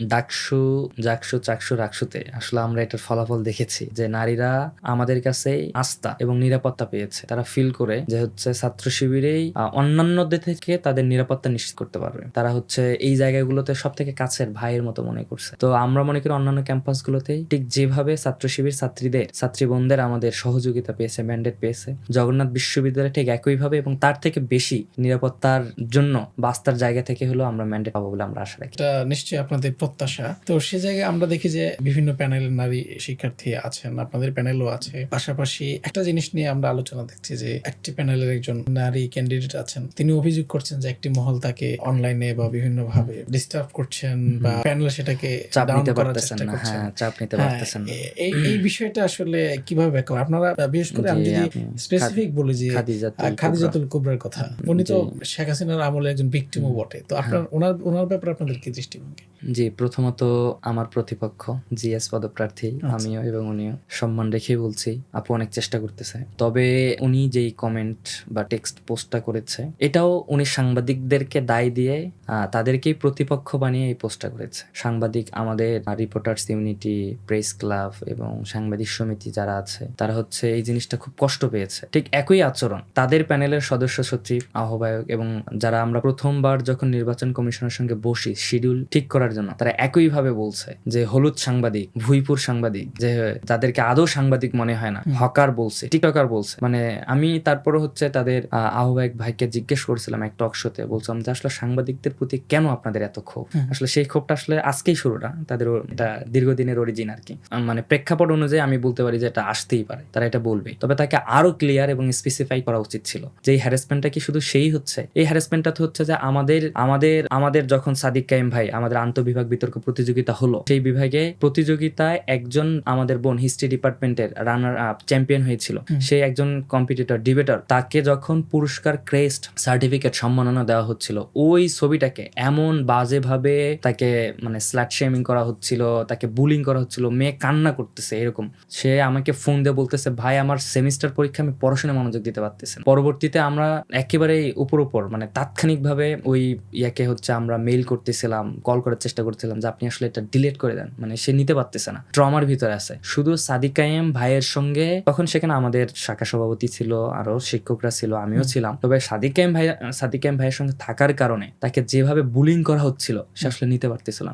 ডাকসু, জাকসু, চাকসু, রাকসুতে আসলে আমরা এটার ফলাফল দেখেছি যে নারীরা আমাদের কাছে আস্থা এবং নিরাপত্তা পেয়েছে। তারা ফিল করে যে হচ্ছে ছাত্র শিবিরেই অন্যান্যদের থেকে তাদের নিরাপত্তা নিশ্চিত করতে পারবে। তারা হচ্ছে এই জায়গাগুলোতে সব থেকে কাছের ভাইয়ের মতো মনে করছে। তো আমরা মনে করি অন্যান্য ক্যাম্পাসগুলোতেই ঠিক যেভাবে ছাত্র শিবির ছাত্রী বোনদের আমাদের সহযোগিতা পেয়েছে, ম্যান্ডেট পেয়েছে, জগন্নাথ বিশ্ববিদ্যালয় ঠিক একইভাবে এবং তার থেকে বেশি নিরাপত্তার জন্য বাস্তার জায়গা থেকে হলো আমরা ম্যান্ডেট পাবো বলে আমরা আশা রাখি। এটা নিশ্চয়ই আপনাদের প্রত্যাশা। তো সে জায়গায় আমরা দেখি যে বিভিন্ন প্যানেলের নারী শিক্ষার্থী আছেন, আপনাদের প্যানেলও আছে। পাশাপাশি একটা জিনিস নিয়ে আমরা আলোচনা দেখছি যে একটি প্যানেলের একজন নারী ক্যান্ডিডেট আছেন, তিনি অভিযোগ করছেন যে একটি মহল তাকে অনলাইনে বা বিভিন্ন ভাবে ডিস্টার্ব করছেন বা প্যানেল সেটাকে চাপ ডাউন নিতে করার পারতেছেন চেষ্টা না। করছেন। হ্যাঁ, চাপ নিতে হ্যাঁ, পারতেছেন না। এই বিষয়টা আসলে কিভাবে ব্যাখ্যা করেন? আপনারা বিশেষ করে আমি জি, যদি আপনি স্পেসিফিক বলি যে খাদিজাতুল কুবরার কথা, উনি তো শেখ হাসিনার আমলে একজন ভিকটিমও বটে। তো আপনার ওনার ব্যাপারে আপনাদের কি দৃষ্টিভঙ্গি? জি, প্রথমত আমার প্রতিপক্ষ জিএস পদপ্রার্থী, আমিও এবং উনিও সম্মান রেখেই বলছি, আপু অনেক চেষ্টা করতেছে। তবে উনি যেই কমেন্ট বা টেক্সট পোস্টটা করেছে, এটাও উনি সাংবাদিকদেরকে দায় দিয়ে তাদেরকেই প্রতিপক্ষ বানিয়ে এই পোস্টটা করেছে। সাংবাদিক, আমাদের রিপোর্টার্স ইউনিটি, প্রেস ক্লাব এবং সাংবাদিক সমিতি যারা আছে, তারা হচ্ছে এই জিনিসটা খুব কষ্ট পেয়েছে। ঠিক একই আচরণ তাদের প্যানেলের সদস্য সচিব, আহ্বায়ক এবং যারা আমরা প্রথমবার যখন নির্বাচন কমিশনের সঙ্গে বসি শিডিউল ঠিক করার জন্য, তারা একইভাবে বলছে যে হলুদ সাংবাদিক, ভুইপুর সাংবাদিক, যে তাদেরকে আদৌ সাংবাদিক মনে হয় না, হকার বলছে, টিকটকার বলছে। মানে আমি তারপরে হচ্ছে তাদের আহ্বায়ক ভাইকে জিজ্ঞেস করছিলাম এক টক শোতে, বলছিলাম যে আসলে সাংবাদিকদের প্রতি কেন আপনাদের এত ক্ষোভ? আসলে সেই ক্ষোভটা আসলে আজকেই শুরু না, তাদের এটা দীর্ঘদিনের অরিজিন আর কি। মানে প্রেক্ষাপট অনুযায়ী আমি বলতে পারি যে এটা আসতেই পারে, তারা এটা বলবেই। তবে তাকে আরো ক্লিয়ার এবং স্পেসিফাই করা উচিত ছিল যে এই হ্যারাসমেন্টটা কি শুধু সেই হচ্ছে, এই হ্যারাসমেন্টটা তো হচ্ছে যে আমাদের যখন সাদিক কায়েম ভাই আমাদের আন্তঃবিভাগ বিতর্ক প্রতিযোগিতা হলো, সেই বিভাগে প্রতিযোগিতায় একজন আমাদের বোন হিস্ট্রি ডিপার্টমেন্টের রানার আপ চ্যাম্পিয়ন হয়েছিল, সেই একজন কম্পিটিটর ডিবেটর, তাকে যখন পুরস্কার, ক্রেস্ট, সার্টিফিকেট, সম্মাননা দেওয়া হচ্ছিল, ওই ছবিটাকে এমন বাজে ভাবে তাকে মানে স্ল্যাট শেমিং করা হচ্ছিল, তাকে বুলিং করা হচ্ছিল, মেয়ে কান্না করতেছে এরকম। সে আমাকে ফোন দিয়ে বলতেছে, ভাই আমার সেমিস্টার পরীক্ষা, আমি পড়াশোনায় মনোযোগ দিতে পারতেছি না। পরবর্তীতে আমরা একেবারে উপর মানে তাৎক্ষণিকভাবে ওই ইয়াকে হচ্ছে আমরা মেইল করতেছিলাম, কল করার চেষ্টা করছিলাম যে আপনি আসলে এটা ডিলিট করে দেন। মানে সে নিতে পারতেছে না, ট্রমার ভিতরে আছে। শুধু সাদিক কায়েম ভাইয়ের সঙ্গে, তখন সেখানে আমাদের শাখা সভাপতি ছিল, আরো শিক্ষকরা ছিল, আমিও ছিলাম। তবে সাদিক কায়েম ভাইয়ের সঙ্গে থাকার কারণে তাকে যেভাবে বুলিং করা হচ্ছিল সে আসলে নিতে পারতেছিল না।